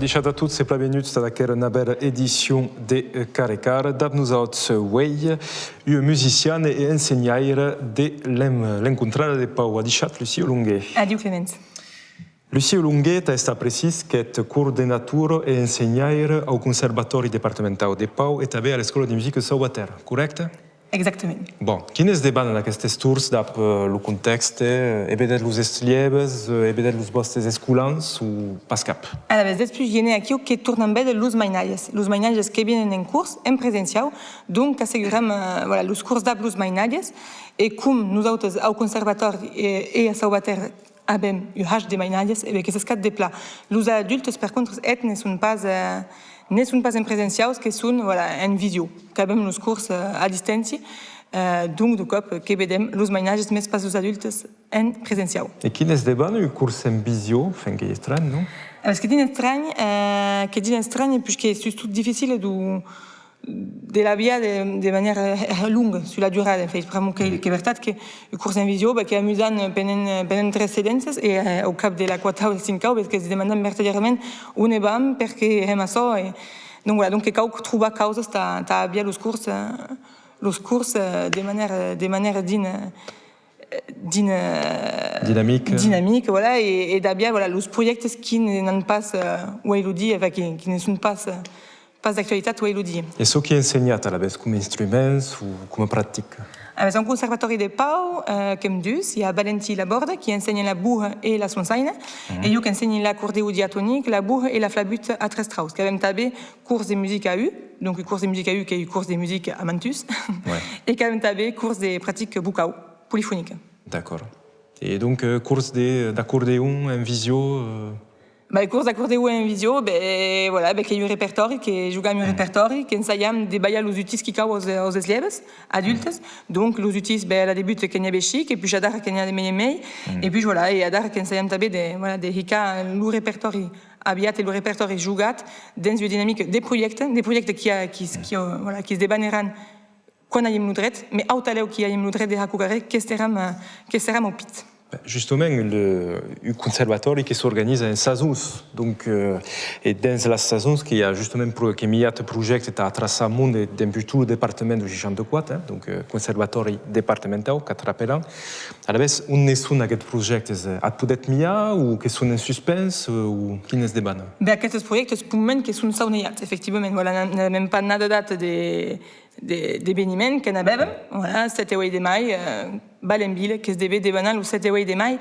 Adișat a tutti, bienvenuti alla una bella edizione de Carecar. Dab nous autres way, musicienne et enseignante de l'incontrare de Pau. Adișat Lucie Olunghe. Adieu Clemens. Lucie Olunghe è precis che è coordinatore e insegnante al Conservatori Departamental de Pau e també a l'Escola de Musique de Sauvater, correcte? Exactement. Bon, quines debanen aquestes tours dap lo context e vedet los estudiants, e vedet los vostres escolans o pas cap? Alors, després viene aquí que tornem bé de los mainalles que vienen en curs en presencial, donc assegurem voilà, los curs d'ap los mainalles e com nosaltres al Conservatori e a Sauvater avem UH de mainalles, e bé que s'escat de pla. Los adultes, per contre, ne són pas en presencials, que són voilà, en visio, que avem los curs a distància, donc de cop que vedem los mainalles més pas els adultes en presencial. E quines deban un curs en visio, fent que és estrany, no? Parce que din estrany, puisque c'est tout difficile de la via de manière longue sur la durée. En fait, vraiment que est veritat que le cours en visio, que amusant pendant 3 sedènces et au cap de la 4 ou 5 ans, parce que se demandem verdaderament on vam perquè hem açò. Donc voilà, donc que cal trobar causes ta via los curs de manière dynamique, voilà, et d'abia voilà los projectes qui n'ont pas où il dit, qui ne sont pas d'actualitat où il dit. E so qui ensegnat a la vez com instruments o com a pràctica? C'est un conservatori de Pau, comme dus, il y a Valentí Laborde qui enseigne la bourre et la sonsaine, et io qui enseigne l'accordéon diatonique, la bourre et la flabute à tres Strauss, qui avem també cours de musique à U, donc le cours de musique à U qui est le cours de musique à Mantus, et qui avem també cours de pratique bucau, polyphonique. D'accord. Et donc, cours d'accordéon en visio Le cours d'accordéon en visio, voilà, qu'il y a un répertoire, que jugam un répertoire, que enseiam de ballar los utis qui cau aux élèves adultes. Donc, los utis, la début, qu'il y a chic, et puis j'adore qu'il y a des meilleurs, et puis voilà, et adore qu'il enseiam també de hica le répertoire aviat et le répertoire jugat dans une dynamique des projectes qui se débaneran quan aiem lo dret, mais au taleu qui aiem lo dret de hacugaré, que seram au pit. Justement, le conservatori qui s'organise en saisons. Donc, et dans la saison, il y a justement qui y a un projet qui est à tracer le monde dans tout le département de 64, donc conservatori départemental, 4 ans. À la vez, on est sur aquest projet, a peut-être mia ou qui sont en suspens ou qui n'est pas débat? Aquests projectes, pour moment, qui sont sauniats, effectivement. Voilà, n'a même pas nada date d'événements que n'avem. Voilà, 7 et 8 de mai, Balenville, qui se devait débaner le 7 et 8 de mai,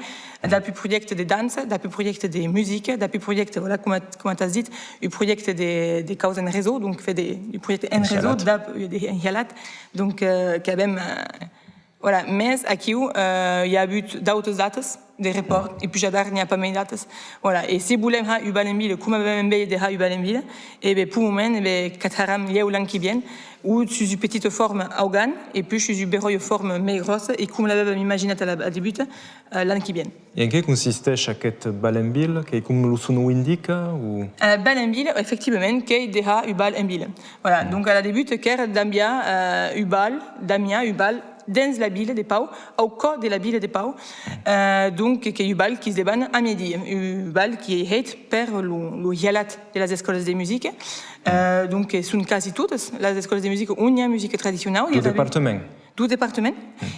d'après project de danse, d'après project de musique, d'après project, voilà, comme tu as dit, le project de causes en réseau, donc fait des projets en réseau, des enjalat, donc, qui avem, voilà, mais aquí il y a eu d'autres dates de report, et puis j'adore, il n'y a pas mes dates. Voilà, et si vous voulez faire Balenville, comme vous avez de faire Balenville, et bien pour le moment, Kataram, il y a l'an qui vient, ou sur une petite forme Augan, et puis sur une bureau forme mais grosse, et comme vous l'avez imaginé à début, l'an qui vient. Et en quoi consiste cette Balenville, qui comme le son indique ou... Balenville, effectivement, qui est déjà Balenville. Voilà, donc à la début, car Damia, Damia, dans la ville de Pau, au corps de la ville de Pau, donc qui est Ubal qui se débanne à midi. Ubal qui est fait par le hialat de les écoles de musique. Donc sont quasi toutes les écoles de musique où il y a musique traditionnelle. Du département. Du département.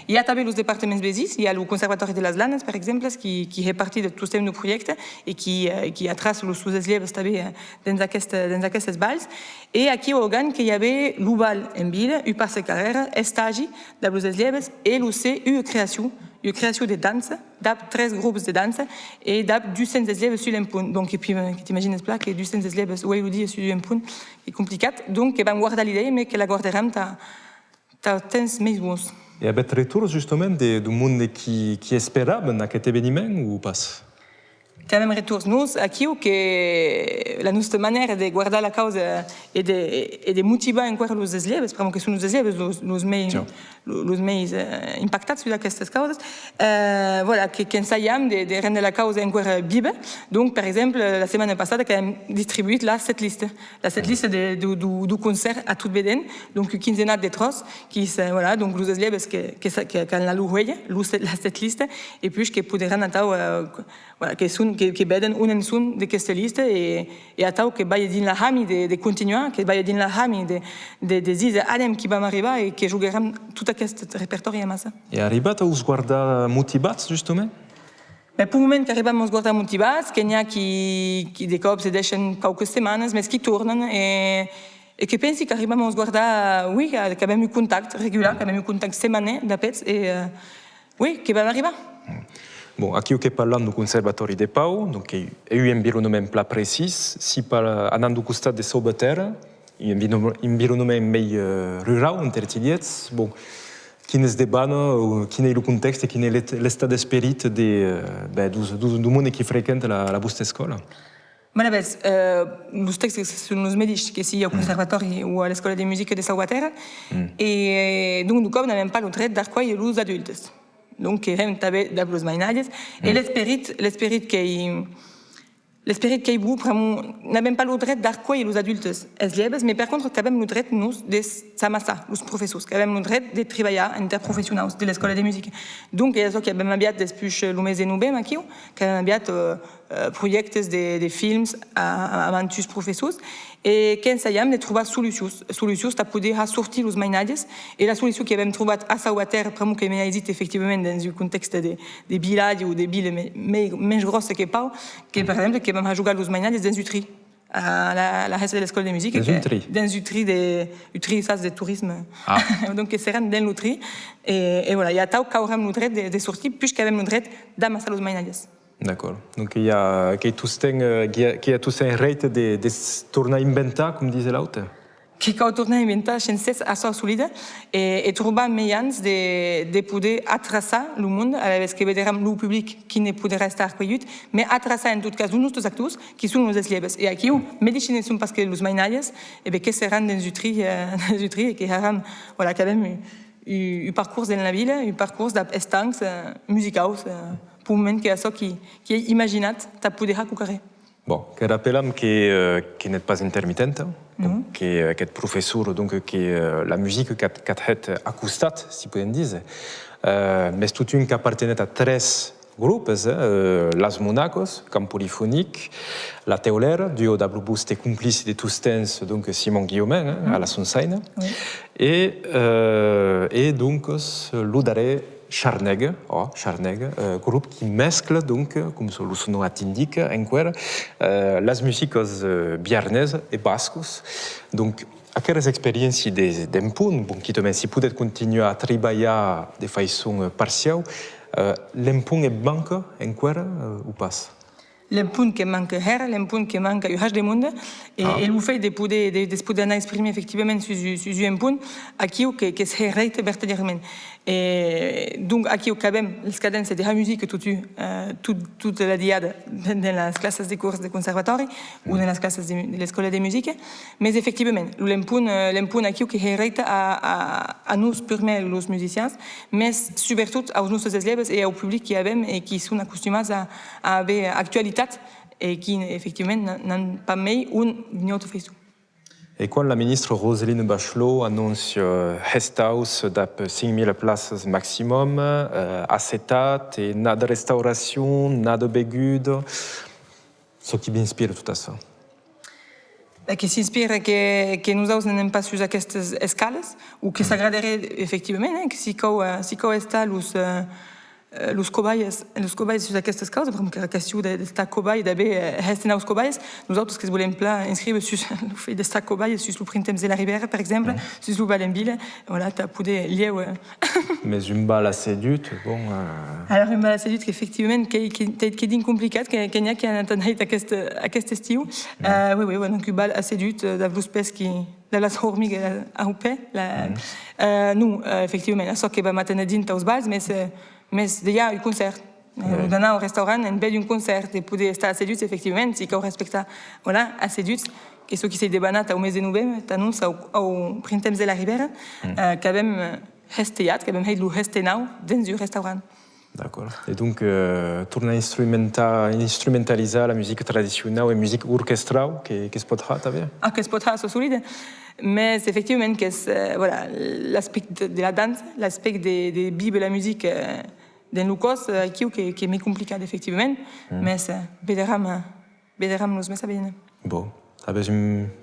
Il y a també los départements bésis. Il y a le Conservatori de les Landes, par exemple, qui fait partie de tout ce projet et qui attrace les élèves també dans aquestes balles. Et aquí au Gan, qu'il y avait l'Ubal en ville, il passe carrière, stage de les élèves et le C, une création de danse, d'ab 13 groupes de danse et d'ab 200 élèves sur un point. Donc, et puis, t'imagines pas que 200 élèves, où il dit sur un point, c'est compliqué. Donc, on va guardar l'idée, mais que la guarderem t'as temps més bons. Et avec retour justement du monde qui espérable dans cet événement ou pas? Quand même retour nous, aquí que la nostra manière de guardar la cause et de motiver encore les élèves, parce que sont les élèves les més impactats sur aquestes causes, voilà, que ensayam de rendre la cause encore viva. Donc, par exemple, la semaine passée, que hem distribuït la setlist du concert à tout Beden, donc une quinzaine de trosses, voilà, donc les élèves qui ont la l'ouïe, la setlist, et puis qui podran voilà, que sont che vedono un sun di queste liste e a tau che vai din la hami de continuare, che vai din la hami de zise adem che vam arrivare e che giocheranno tutto questo repertorio a massa. E arribate a us guardar motivats, justament? Per il momento che arriviamo a guardare motivati, che n'è chi dei cops escono poche settimane, ma che tornano e che pensi che arriviamo a guardare, oui, che abbiamo un contatto regolare, che abbiamo un contatto settimanale da pezzi e oui, che va arrivare. Bon, aqui che parlant do Conservatori de Pau, donc é un environnement pla precis, si anant do costat de Saubeterre, un environnement mei rural, intertiliets, bon, quin és debana, quin é o contexte, quin é l'estat d'esperit do monde qui frequenta la vostra escola? Ma vezi, lo stesso sono i medici che sia al conservatori o alla scuola di musica di Saubeterre e dunque non abbiamo pas le droit dar quoi aux adultes. Donc, hem tabe da plus mainades et l'esprit que vous n'avons pas le droit dar quoi aux adultes es liebes, mais par contre que avem le droit nous de samassa, los professors, que avem le droit de treballar interprofessionals de l'escola de musica. Donc, és que avem aviat després lo mes de novembre aquí, que avem aviat projectes de films amb els professors e que ensaiam de trobar solucions per poder sortir los mainades e la solució que hem trobat a Saubeterre, premo que m'ha dit efectivament dans un context de village o de ville més grossa que Pau, que per exemple que vam jugar los mainades dans un tri à la reste de l'école de musique. Dans un tri de tourisme. Donc, seran dans le tri. Et voilà, il y a tau qu'aurem le dret de sortir, puisqu'avem le dret d'amassar los mainades. D'accord. Donc il y a tous un rate de tornar a inventar, com disait l'autre. Que cal tornar a inventar sense açò solida e trobar mitjans de poder atraçar el món, a la vegada que veurem el públic qui ne podrà estar collit, però atraçar en tot cas els nostres actors, que són les lleves. I aquí, medicines són parce que els mainalles, que seran dans un tri, et que haran, voilà, que avem un parcours dans la ville, un parcours d'estancs musicals, pour le moment que això qui est imaginat, ta poder cucarrer. Bon, que rappellam que n'est pas intermitente, donc que aquest professor, donc que la musique qu'a fait à costat, si podem dir, mais tout un qui appartenait à tres groupes, Las Monacos, Camp Polyphonique, La Teolera, duo de Blubus et complice de tous temps, donc Simon Guillaumin, à la Sonsaine, et donc l'Udare Charneg, groupe qui mescle, donc, comme son nom indique, encore, les musiques biarnaises et basques. Donc, à quelles expériences d'empun, qui também si peut continuer à travailler de façon partielle, l'empun est banque encore ou pas? L'empun que manque her, l'empun que manque au reste du monde, et le fait de poder exprimer effectivement sur l'empun, aquí que se règle verdaderament. Et donc, aquí acabem les cadences de la musique toute la diade dans les classes de cours de conservatori ou dans les classes de l'école de musique. Mais effectivement, l'empun aquí que règle à nous purement les musiciens, mais surtout aux nostres élèves et au public qui avem et qui sont accostumés à avoir actualité et qui effectivement n'ont pas mis une autre façon. Et quand la ministre Roselyne Bachelot annonce Hesthaus d'ap 5000 places maximum, acetat et nada de restauration, nada de begude, ce qui m'inspire tout ça. Que s'inspire que nous n'avons pas sur aquestes escales, ou que s'agradarait effectivement, que si cau està los cobayes sur aquestes causes, perquè la qüestió d'estar cobay, d'haver gestionat els cobayes, nosaltres que volem inscriure sur el fet d'estar cobayes sur el printemps de la Ribera, per exemple, sur el Valenville, voilà, t'as poder lieu. Mais une balle assez dure, bon... Alors, une balle assez dure, effectivement, qui est incomplicat, que n'hi ha qui han entenut aquest estiu. Oui, donc une balle assez dure, de l'espèce qui... de les hormigues a peu. Nous, effectivement, això que vam atendre dins els balls, mais d'hià un concert. D'anar au restaurant, en veure un concert, de poder estar asseduts, effectivament, si cal respectar, voilà, asseduts, que això qui s'est debanat au mes de novembre, t'annonce au printemps de la Ribera, que vam gestellat, que vam fet lo gestenau dins un restaurant. D'accord. Et donc, tornar a instrumentalitzar la musique traditionnelle et la musique orchestrale, que es pot fer, també? Que es pot fer, això solide. Mais effectivement, que voilà, l'aspect de la danse, l'aspect de vivre la musique den lucros aqui que é meio complicado, efectivamente, mas vederam nos mais bem. Bom, talvez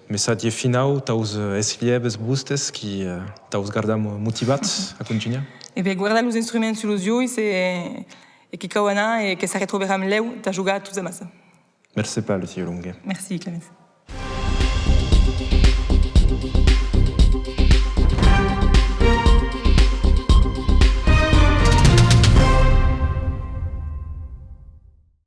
mensagem final, taus esliebes bustes que taus guardam motivados a continuar. E bem, guardar os instrumentos nos joelhos e que kauana e que se retroveram leu, tá jogar tudo a massa. Merci pas, Lucie Longue. Merci, Clémence.